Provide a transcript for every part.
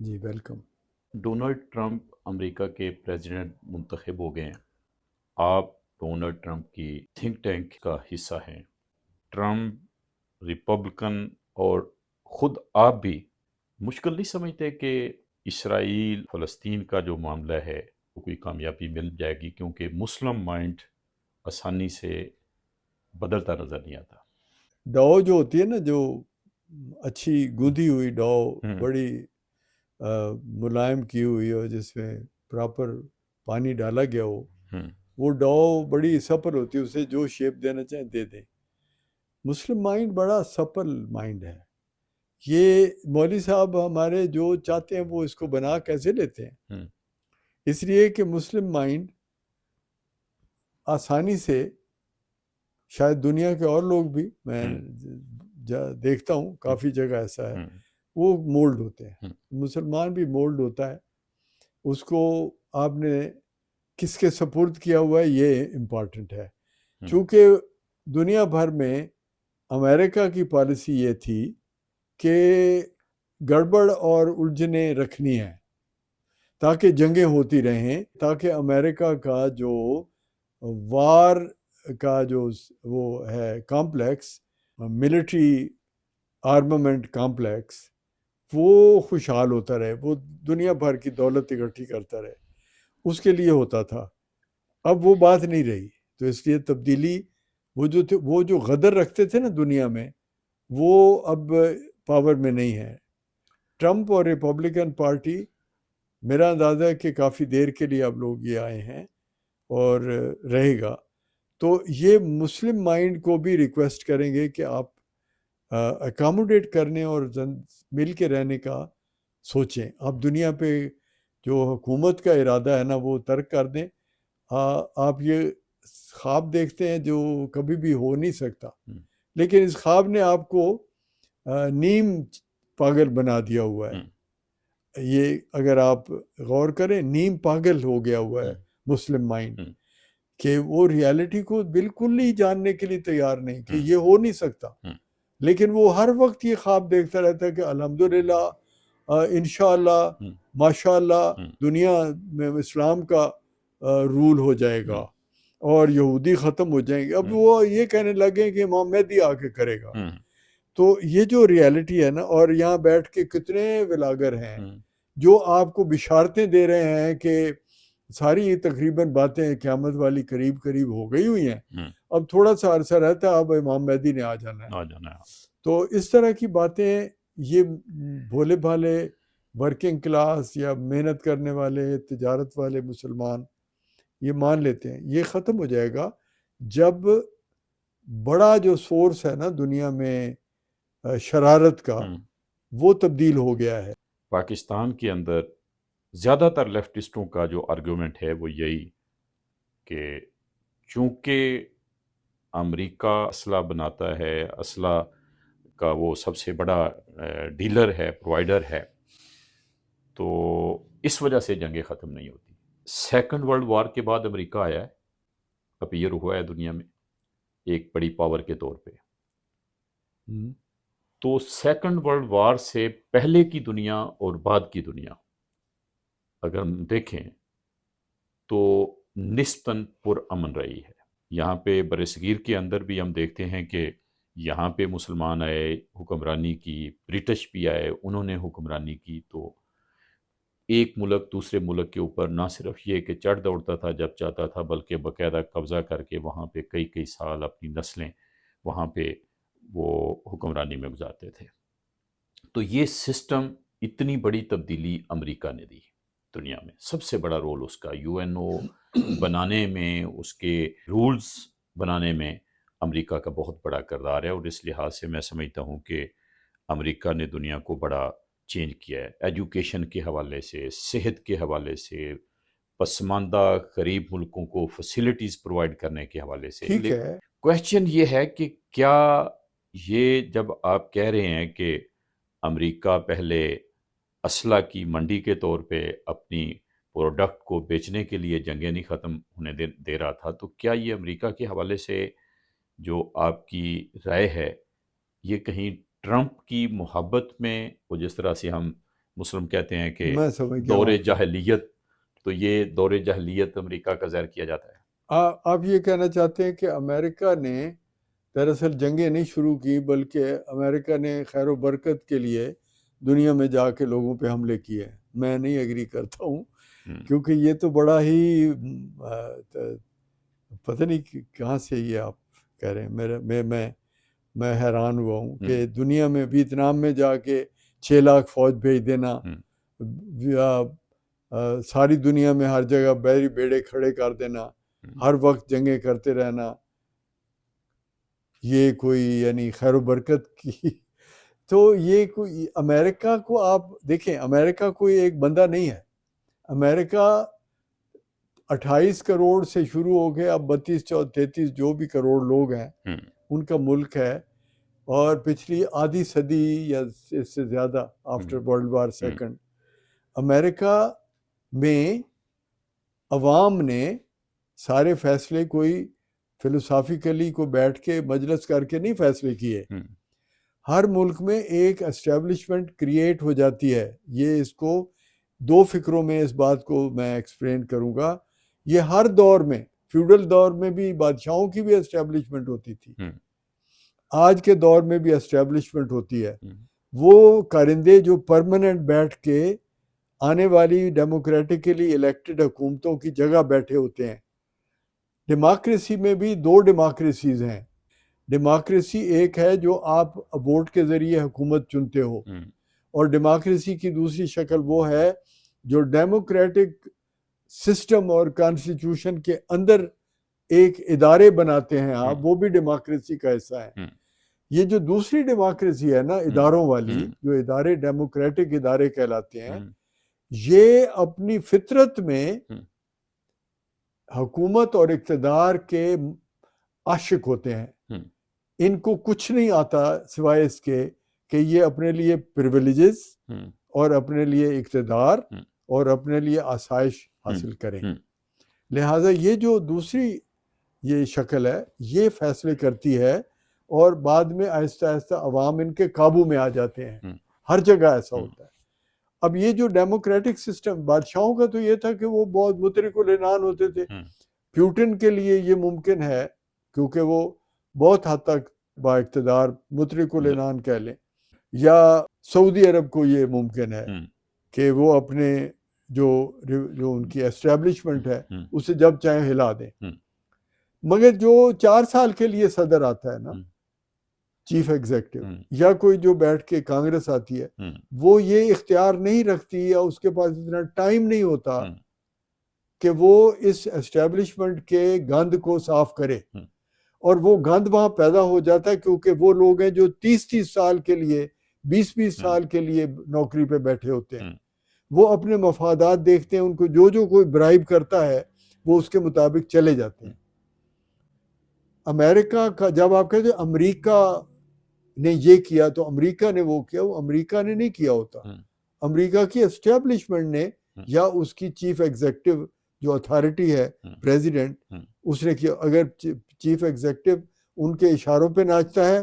جی welcome. Donald Trump امریکہ کے president منتخب ہو گئے ہیں۔ آپ ڈونلڈ ٹرمپ کی تھنک ٹینک کا حصہ ہیں۔ ٹرمپ ریپبلکن اور خود آپ بھی مشکل نہیں سمجھتے کہ اسرائیل فلسطین کا جو معاملہ ہے وہ کوئی کامیابی مل جائے گی، کیونکہ مسلم مائنڈ آسانی سے بدلتا نظر نہیں آتا۔ ڈاؤ جو ہوتی ہے نا، جو اچھی گوندھی ہوئی ڈاؤ، ہوں بڑی ملائم کی ہوئی ہو، جس میں پراپر پانی ڈالا گیا ہو، ہوں وہ ڈاؤ بڑی سپل ہوتی ہے، اسے جو شیپ دینا چاہیں دے دیں۔ مسلم مائنڈ بڑا سپل مائنڈ ہے۔ یہ مولوی صاحب ہمارے جو چاہتے ہیں وہ اس کو بنا کیسے لیتے ہیں؟ ہوں اس لیے کہ مسلم مائنڈ آسانی سے، شاید دنیا کے اور لوگ بھی، میں دیکھتا ہوں کافی جگہ ایسا ہے، ہوں وہ مولڈ ہوتے ہیں۔ ہوں مسلمان بھی مولڈ ہوتا ہے، اس کو آپ نے کس کے سپرد کیا ہوا ہے یہ امپورٹنٹ ہے۔ ہوں چونکہ دنیا بھر میں امریکہ کی پالیسی یہ تھی کہ گڑبڑ اور الجھنیں رکھنی ہیں تاکہ جنگیں ہوتی رہیں، تاکہ امریکہ کا جو وار کا جو وہ ہے کامپلیکس، ملٹری آرمامنٹ کامپلیکس، وہ خوشحال ہوتا رہے، وہ دنیا بھر کی دولت اکٹھی کرتا رہے، اس کے لیے ہوتا تھا۔ اب وہ بات نہیں رہی، تو اس لیے تبدیلی، وہ جو غدر رکھتے تھے نا دنیا میں، وہ اب پاور میں نہیں ہے۔ ٹرمپ اور ریپبلکن پارٹی، میرا اندازہ ہے کہ کافی دیر کے لیے اب لوگ یہ آئے ہیں اور رہے گا، تو یہ مسلم مائنڈ کو بھی ریکویسٹ کریں گے کہ آپ اکاموڈیٹ کرنے اور مل کے رہنے کا سوچیں۔ آپ دنیا پہ جو حکومت کا ارادہ ہے نا وہ ترک کر دیں۔ آپ یہ خواب دیکھتے ہیں جو کبھی بھی ہو نہیں سکتا، لیکن اس خواب نے آپ کو نیم پاگل بنا دیا ہوا ہے۔ یہ اگر آپ غور کریں، نیم پاگل ہو گیا ہوا ہے مسلم مائنڈ، کہ وہ ریالٹی کو بالکل ہی جاننے کے لیے تیار نہیں کہ یہ ہو نہیں سکتا، لیکن وہ ہر وقت یہ خواب دیکھتا رہتا ہے کہ الحمدللہ، انشاءاللہ، ماشاءاللہ دنیا میں اسلام کا رول ہو جائے گا اور یہودی ختم ہو جائیں گے۔ اب وہ یہ کہنے لگے کہ امام مہدی آ کے کرے گا۔ تو یہ جو ریالٹی ہے نا، اور یہاں بیٹھ کے کتنے ولاگر ہیں جو آپ کو بشارتیں دے رہے ہیں کہ ساری تقریباً باتیں قیامت والی قریب قریب ہو گئی ہوئی ہیں، اب تھوڑا سا عرصہ رہتا ہے، اب امام مہدی نے آ جانا ہے۔ تو اس طرح کی باتیں یہ بھولے بھالے ورکنگ کلاس یا محنت کرنے والے تجارت والے مسلمان یہ مان لیتے ہیں۔ یہ ختم ہو جائے گا جب بڑا جو سورس ہے نا دنیا میں شرارت کا، وہ تبدیل ہو گیا ہے۔ پاکستان کے اندر زیادہ تر لیفٹسٹوں کا جو آرگیومنٹ ہے وہ یہی کہ چونکہ امریکہ اسلحہ بناتا ہے، اسلحہ کا وہ سب سے بڑا ڈیلر ہے، پرووائڈر ہے، تو اس وجہ سے جنگیں ختم نہیں ہوتی۔ سیکنڈ ورلڈ وار کے بعد امریکہ آیا ہے، اپیئر ہوا ہے دنیا میں ایک بڑی پاور کے طور پہ۔ تو سیکنڈ ورلڈ وار سے پہلے کی دنیا اور بعد کی دنیا اگر ہم دیکھیں تو نسبتاً پرامن رہی ہے۔ یہاں پہ برصغیر کے اندر بھی ہم دیکھتے ہیں کہ یہاں پہ مسلمان آئے، حکمرانی کی، برٹش بھی آئے، انہوں نے حکمرانی کی، تو ایک ملک دوسرے ملک کے اوپر نہ صرف یہ کہ چڑھ دوڑتا تھا جب چاہتا تھا، بلکہ باقاعدہ قبضہ کر کے وہاں پہ کئی کئی سال اپنی نسلیں وہاں پہ وہ حکمرانی میں گزارتے تھے۔ تو یہ سسٹم، اتنی بڑی تبدیلی امریکہ نے دی دنیا میں، سب سے بڑا رول اس کا یو این او بنانے میں، اس کے رولز بنانے میں امریکہ کا بہت بڑا کردار ہے، اور اس لحاظ سے میں سمجھتا ہوں کہ امریکہ نے دنیا کو بڑا چینج کیا ہے، ایجوکیشن کے حوالے سے، صحت کے حوالے سے، پسماندہ غریب ملکوں کو فیسلٹیز پرووائڈ کرنے کے حوالے سے۔ ٹھیک ہے، کویسچن یہ ہے کہ کیا یہ جب آپ کہہ رہے ہیں کہ امریکہ پہلے اسلحہ کی منڈی کے طور پہ اپنی پروڈکٹ کو بیچنے کے لیے جنگیں نہیں ختم ہونے دے رہا تھا، تو کیا یہ امریکہ کے حوالے سے جو آپ کی رائے ہے، یہ کہیں ٹرمپ کی محبت میں وہ جس طرح سے ہم مسلم کہتے ہیں کہ میں سمجھ گیا دور ہوں. جاہلیت، تو یہ دور جاہلیت امریکہ کا ظاہر کیا جاتا ہے. آپ یہ کہنا چاہتے ہیں کہ امریکہ نے دراصل جنگیں نہیں شروع کی، بلکہ امریکہ نے خیر و برکت کے لیے دنیا میں جا کے لوگوں پہ حملے کیے. میں نہیں ایگری کرتا ہوں، کیونکہ یہ تو بڑا ہی پتہ نہیں کہاں سے یہ آپ کہہ رہے ہیں. میں حیران ہوا ہوں کہ دنیا میں ویتنام میں جا کے 6 لاکھ فوج بھیج دینا، ساری دنیا میں ہر جگہ بیڑے کھڑے کر دینا، ہر وقت جنگیں کرتے رہنا، یہ کوئی یعنی خیر و برکت کی. تو یہ کوئی امریکہ کو آپ دیکھیں، امریکہ کوئی ایک بندہ نہیں ہے. امریکہ 28 کروڑ سے شروع ہو گئے، اب 32-33 جو بھی کروڑ لوگ ہیں ان کا ملک ہے، اور پچھلی آدھی صدی یا اس سے زیادہ آفٹر ورلڈ وار سیکنڈ امریکہ میں عوام نے سارے فیصلے کوئی فلسافیکلی کو بیٹھ کے مجلس کر کے نہیں فیصلے کیے. ہر ملک میں ایک اسٹیبلشمنٹ کریٹ ہو جاتی ہے. یہ اس کو 2 فکروں میں اس بات کو میں ایکسپلین کروں گا. یہ ہر دور میں، فیوڈل دور میں بھی بادشاہوں کی بھی اسٹیبلشمنٹ ہوتی تھی، آج کے دور میں بھی اسٹیبلشمنٹ ہوتی ہے. وہ کارندے جو پرماننٹ بیٹھ کے آنے والی ڈیموکریٹکلی الیکٹڈ حکومتوں کی جگہ بیٹھے ہوتے ہیں. ڈیموکریسی میں بھی 2 ڈیموکریسیز ہیں. ڈیموکریسی ایک ہے جو آپ ووٹ کے ذریعے حکومت چنتے ہو، اور ڈیموکریسی کی دوسری شکل وہ ہے جو ڈیموکریٹک سسٹم اور کانسٹیٹیوشن کے اندر ایک ادارے بناتے ہیں آپ، وہ بھی ڈیموکریسی کا حصہ ہے. یہ جو دوسری ڈیموکریسی ہے نا اداروں والی، جو ادارے ڈیموکریٹک ادارے کہلاتے ہیں، یہ اپنی فطرت میں حکومت اور اقتدار کے عاشق ہوتے ہیں. ان کو کچھ نہیں آتا سوائے اس کے کہ یہ اپنے لیے پریویلیجز اور اپنے لیے اقتدار اور اپنے لیے آسائش حاصل کریں. لہٰذا یہ جو دوسری یہ شکل ہے یہ فیصلے کرتی ہے، اور بعد میں آہستہ آہستہ عوام ان کے قابو میں آ جاتے ہیں. ہر جگہ ایسا ہوتا ہے. اب یہ جو ڈیموکریٹک سسٹم بادشاہوں کا تو یہ تھا کہ وہ بہت مطرق العنان ہوتے تھے. پیوٹن کے لیے یہ ممکن ہے کیونکہ وہ بہت حد تک با اقتدار مطرق العنان کہہ لیں، یا سعودی عرب کو یہ ممکن ہے کہ وہ اپنے جو ان کی اسٹیبلشمنٹ ہے اسے جب چاہیں ہلا دیں. مگر جو 4 سال کے لیے صدر آتا ہے نا، چیف ایگزیکٹو، یا کوئی جو بیٹھ کے کانگریس آتی ہے، وہ یہ اختیار نہیں رکھتی یا اس کے پاس اتنا ٹائم نہیں ہوتا کہ وہ اس اسٹیبلشمنٹ کے گند کو صاف کرے. اور وہ گند وہاں پیدا ہو جاتا ہے کیونکہ وہ لوگ ہیں جو 30 سال کے لیے، 20 سال کے لیے نوکری پہ بیٹھے ہوتے ہیں. وہ اپنے مفادات دیکھتے ہیں، ان کو جو کوئی برائب کرتا ہے وہ اس کے مطابق چلے جاتے ہیں. امریکہ کا جب آپ کہتے ہیں امریکہ نے یہ کیا تو امریکہ نے وہ کیا، وہ امریکہ نے نہیں کیا ہوتا. امریکہ کی اسٹیبلشمنٹ نے یا اس کی چیف ایگزیکٹو جو اتھارٹی ہے پریزیڈنٹ، اس نے کیا. اگر چیف ایگزیکٹو ان کے اشاروں پہ ناچتا ہے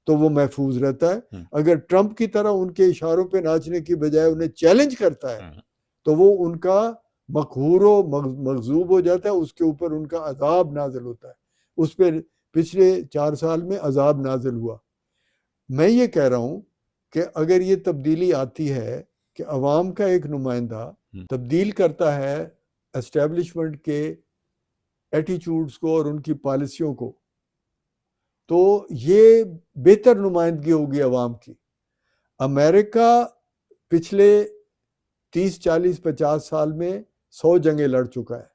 تو وہ محفوظ رہتا ہے. اگر ٹرمپ کی طرح ان کے اشاروں پہ ناچنے کی بجائے انہیں چیلنج کرتا ہے تو وہ ان کا مقہور و مغضوب ہو جاتا ہے. اس کے اوپر ان کا عذاب نازل ہوتا ہے. اس پہ پچھلے 4 سال میں عذاب نازل ہوا. میں یہ کہہ رہا ہوں کہ اگر یہ تبدیلی آتی ہے کہ عوام کا ایک نمائندہ تبدیل کرتا ہے اسٹیبلشمنٹ کے ایٹیچیوڈز کو اور ان کی پالیسیوں کو، تو یہ بہتر نمائندگی ہوگی عوام کی. امریکہ پچھلے 30 40 50 سال میں 100 جنگیں لڑ چکا ہے،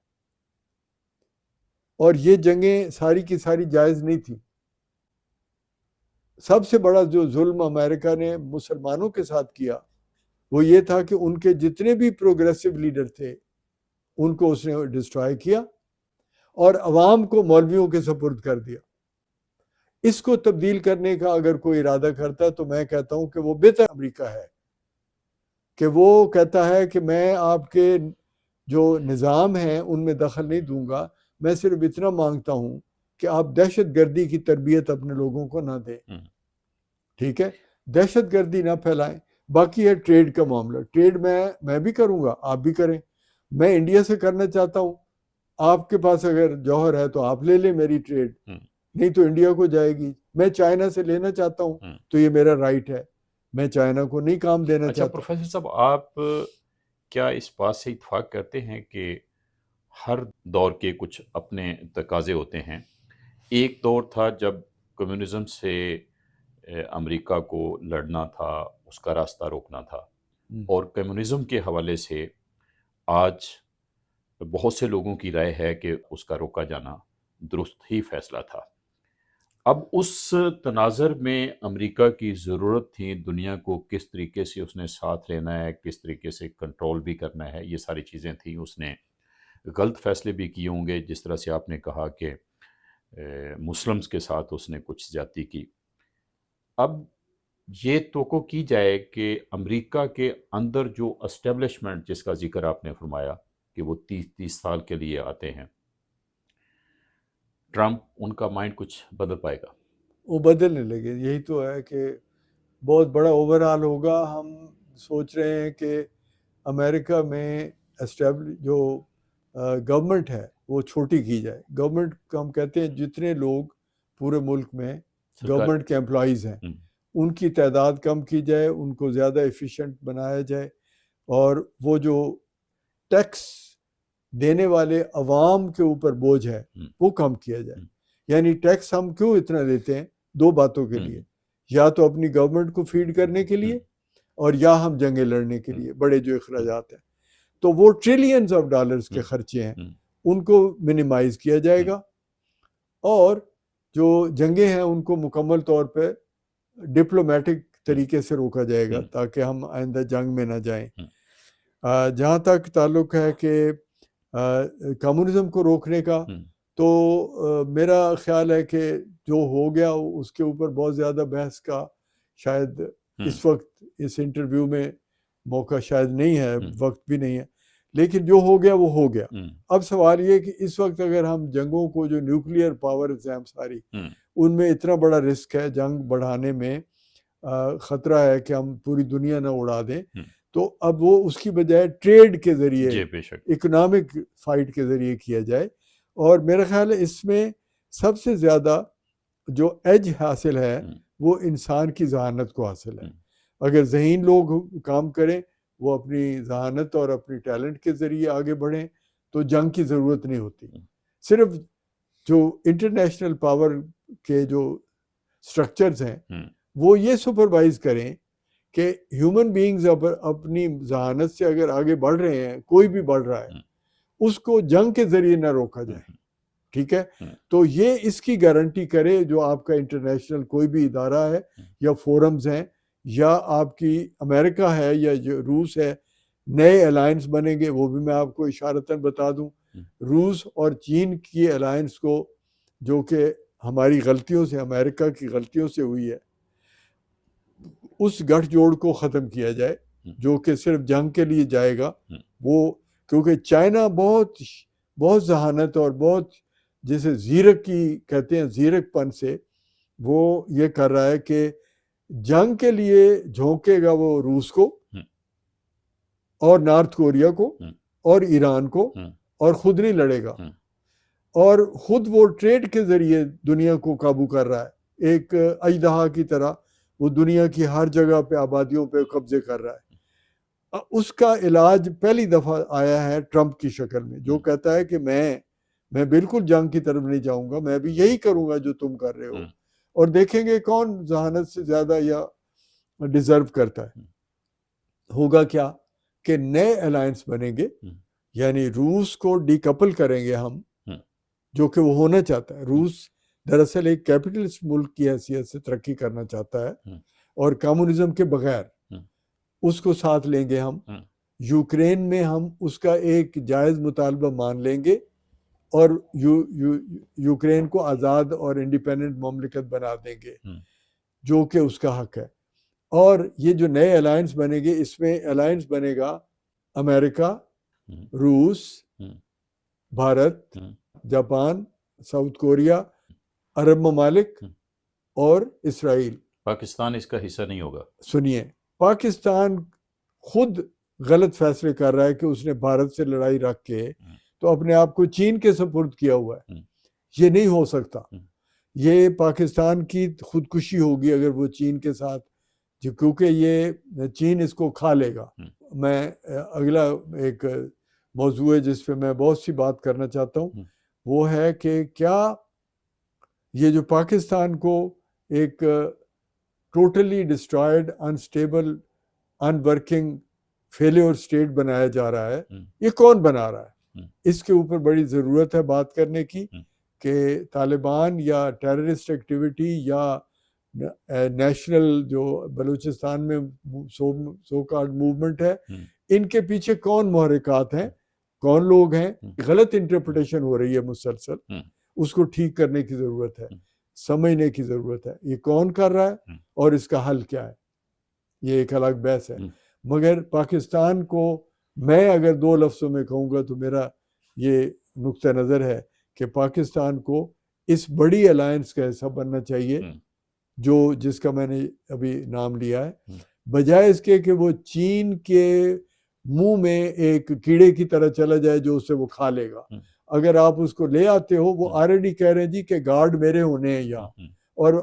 اور یہ جنگیں ساری کی ساری جائز نہیں تھی. سب سے بڑا جو ظلم امریکہ نے مسلمانوں کے ساتھ کیا وہ یہ تھا کہ ان کے جتنے بھی پروگریسو لیڈر تھے ان کو اس نے ڈسٹرائے کیا اور عوام کو مولویوں کے سپرد کر دیا. اس کو تبدیل کرنے کا اگر کوئی ارادہ کرتا ہے تو میں کہتا ہوں کہ وہ بہتر امریکہ ہے، کہ وہ کہتا ہے کہ میں آپ کے جو نظام ہیں ان میں دخل نہیں دوں گا، میں صرف اتنا مانگتا ہوں کہ آپ دہشت گردی کی تربیت اپنے لوگوں کو نہ دیں. ٹھیک ہے، دہشت گردی نہ پھیلائیں. باقی ہے ٹریڈ کا معاملہ. ٹریڈ میں بھی کروں گا, آپ بھی کریں. میں انڈیا سے کرنا چاہتا ہوں, آپ کے پاس اگر جوہر ہے تو آپ لے لیں میری ٹریڈ, نہیں تو انڈیا کو جائے گی. میں چائنا سے لینا چاہتا ہوں تو یہ میرا رائٹ ہے, میں چائنا کو نہیں کام دینا اچھا چاہتا. پروفیسر صاحب، آپ کیا اس بات سے اتفاق کرتے ہیں کہ ہر دور کے کچھ اپنے تقاضے ہوتے ہیں؟ ایک دور تھا جب کمیونزم سے امریکہ کو لڑنا تھا، اس کا راستہ روکنا تھا، اور کمیونزم کے حوالے سے آج بہت سے لوگوں کی رائے ہے کہ اس کا روکا جانا درست ہی فیصلہ تھا. اب اس تناظر میں امریکہ کی ضرورت تھی دنیا کو کس طریقے سے اس نے ساتھ لینا ہے، کس طریقے سے کنٹرول بھی کرنا ہے، یہ ساری چیزیں تھیں. اس نے غلط فیصلے بھی کیے ہوں گے، جس طرح سے آپ نے کہا کہ مسلمز کے ساتھ اس نے کچھ زیادتی کی. اب یہ توقع کی جائے کہ امریکہ کے اندر جو اسٹیبلشمنٹ جس کا ذکر آپ نے فرمایا کہ وہ 30 سال کے لیے آتے ہیں، ٹرمپ ان کا مائنڈ کچھ بدل پائے گا؟ وہ بدلنے لگے. یہی تو ہے کہ بہت بڑا اوور آل ہوگا. ہم سوچ رہے ہیں کہ امریکہ میں جو گورنمنٹ ہے وہ چھوٹی کی جائے. گورنمنٹ کو ہم کہتے ہیں جتنے لوگ پورے ملک میں گورنمنٹ کے امپلائیز ہیں ان کی تعداد کم کی جائے, ان کو زیادہ ایفیشینٹ بنایا جائے, اور وہ جو ٹیکس دینے والے عوام کے اوپر بوجھ ہے وہ کم کیا جائے. یعنی ٹیکس ہم کیوں اتنا دیتے ہیں؟ دو باتوں کے لیے, یا تو اپنی گورنمنٹ کو فیڈ کرنے کے لیے, اور یا ہم جنگیں لڑنے کے لیے. بڑے جو اخراجات ہیں تو وہ ٹریلینز آف ڈالرز کے خرچے ہیں, ان کو منیمائز کیا جائے گا, اور جو جنگیں ہیں ان کو مکمل طور پہ ڈپلومیٹک طریقے سے روکا جائے گا تاکہ ہم آئندہ جنگ میں نہ جائیں. جہاں تک تعلق ہے کہ کمیونزم کو روکنے کا, تو میرا خیال ہے کہ جو ہو گیا اس کے اوپر بہت زیادہ بحث کا شاید اس وقت اس انٹرویو میں موقع شاید نہیں ہے, وقت بھی نہیں ہے, لیکن جو ہو گیا وہ ہو گیا. اب سوال یہ کہ اس وقت اگر ہم جنگوں کو, جو نیوکلیئر پاورز ہیں ساری, ان میں اتنا بڑا رسک ہے, جنگ بڑھانے میں خطرہ ہے کہ ہم پوری دنیا نہ اڑا دیں, تو اب وہ اس کی بجائے ٹریڈ کے ذریعے, اکنامک فائٹ کے ذریعے کیا جائے. اور میرا خیال ہے اس میں سب سے زیادہ جو ایج حاصل ہے وہ انسان کی ذہانت کو حاصل ہے. اگر ذہین لوگ کام کریں, وہ اپنی ذہانت اور اپنی ٹیلنٹ کے ذریعے آگے بڑھیں, تو جنگ کی ضرورت نہیں ہوتی. صرف جو انٹرنیشنل پاور کے جو سٹرکچرز ہیں وہ یہ سپروائز کریں کہ ہیومن بینگز اپنی ذہانت سے اگر آگے بڑھ رہے ہیں, کوئی بھی بڑھ رہا ہے, اس کو جنگ کے ذریعے نہ روکا جائے. ٹھیک ہے, تو یہ اس کی گارنٹی کرے جو آپ کا انٹرنیشنل کوئی بھی ادارہ ہے یا فورمز ہیں, یا آپ کی امریکہ ہے یا جو روس ہے, نئے الائنس بنیں گے. وہ بھی میں آپ کو اشارتاً بتا دوں, روس اور چین کی الائنس کو, جو کہ ہماری غلطیوں سے, امریکہ کی غلطیوں سے ہوئی ہے, اس گٹھ جوڑ کو ختم کیا جائے جو کہ صرف جنگ کے لیے جائے گا. وہ کیونکہ چائنا بہت ذہانت اور بہت جسے زیرک کی کہتے ہیں, زیرک پن سے وہ یہ کر رہا ہے کہ جنگ کے لیے جھونکے گا وہ روس کو اور نارتھ کوریا کو اور ایران کو, اور خود نہیں لڑے گا, اور خود وہ ٹریڈ کے ذریعے دنیا کو قابو کر رہا ہے. ایک اژدہا کی طرح وہ دنیا کی ہر جگہ پہ آبادیوں پہ قبضے کر رہا ہے. اس کا علاج پہلی دفعہ آیا ہے ٹرمپ کی شکل میں, جو کہتا ہے کہ میں بالکل جنگ کی طرف نہیں جاؤں گا, میں بھی یہی کروں گا جو تم کر رہے ہو, اور دیکھیں گے کون ذہانت سے زیادہ یا ڈیزرو کرتا ہے. ہوگا کیا کہ نئے الائنس بنیں گے, یعنی روس کو ڈی کپل کریں گے ہم, جو کہ وہ ہونا چاہتا ہے. روس دراصل ایک کیپٹلسٹ ملک کی حیثیت سے ترقی کرنا چاہتا ہے, اور کمیونزم کے بغیر اس کو ساتھ لیں گے ہم. یوکرین میں ہم اس کا ایک جائز مطالبہ مان لیں گے, اور یوکرین کو آزاد اور انڈیپینڈنٹ مملکت بنا دیں گے, جو کہ اس کا حق ہے. اور یہ جو نئے الائنس بنے گے, اس میں الائنس بنے گا امریکہ, روس, بھارت, جاپان, ساؤتھ کوریا, عرب ممالک اور اسرائیل. پاکستان اس کا حصہ نہیں ہوگا. سنیے، پاکستان خود غلط فیصلے کر رہا ہے کہ اس نے بھارت سے لڑائی رکھ کے تو اپنے آپ کو چین کے سپرد کیا ہوا ہے. یہ نہیں ہو سکتا. یہ پاکستان کی خودکشی ہوگی اگر وہ چین کے ساتھ، کیونکہ یہ چین اس کو کھا لے گا. میں اگلا ایک موضوع ہے جس پہ میں بہت سی بات کرنا چاہتا ہوں، وہ ہے کہ کیا یہ جو پاکستان کو ایک totally destroyed, unstable, in working, failure state بنایا جا رہا ہے، یہ کون بنا رہا ہے؟ اس کے اوپر بڑی ضرورت ہے بات کرنے کی کہ طالبان یا ٹیررسٹ ایکٹیویٹی یا نیشنل جو بلوچستان میں سو کالڈ موومنٹ ہے، ان کے پیچھے کون محرکات ہیں، کون لوگ ہیں. غلط انٹرپریٹیشن ہو رہی ہے مسلسل، اس کو ٹھیک کرنے کی ضرورت ہے، سمجھنے کی ضرورت ہے یہ کون کر رہا ہے اور اس کا حل کیا ہے. یہ ایک الگ بحث ہے. مگر پاکستان کو میں اگر دو لفظوں میں کہوں گا تو میرا یہ نقطہ نظر ہے کہ پاکستان کو اس بڑی الائنس کا حصہ بننا چاہیے جس کا میں نے ابھی نام لیا ہے، بجائے اس کے کہ وہ چین کے منہ میں ایک کیڑے کی طرح چلا جائے جو اسے وہ کھا لے گا. اگر آپ اس کو لے آتے ہو، وہ آلریڈی کہہ رہے ہیں جی کہ گارڈ میرے ہونے ہیں یہاں، اور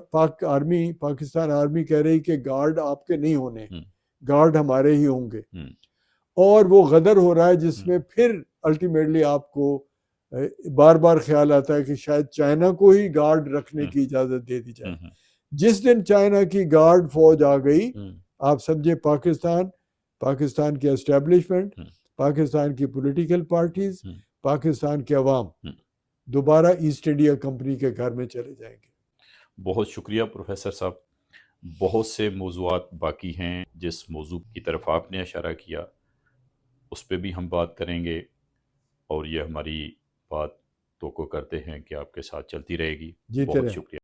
پاکستان آرمی کہہ رہی کہ گارڈ آپ کے نہیں ہونے، گارڈ ہمارے ہی ہوں گے. اور وہ غدر ہو رہا ہے جس میں پھر الٹیمیٹلی آپ کو بار بار خیال آتا ہے کہ شاید چائنا کو ہی گارڈ رکھنے کی اجازت دے دی جائے. جس دن چائنا کی گارڈ فوج آ گئی، آپ سمجھے پاکستان کی اسٹیبلشمنٹ، پاکستان کی پولیٹیکل پارٹیز، پاکستان کے عوام دوبارہ ایسٹ انڈیا کمپنی کے گھر میں چلے جائیں گے. بہت شکریہ پروفیسر صاحب. بہت سے موضوعات باقی ہیں. جس موضوع کی طرف آپ نے اشارہ کیا اس پہ بھی ہم بات کریں گے، اور یہ ہماری بات توقع کرتے ہیں کہ آپ کے ساتھ چلتی رہے گی. جیتے بہت رہیں. شکریہ.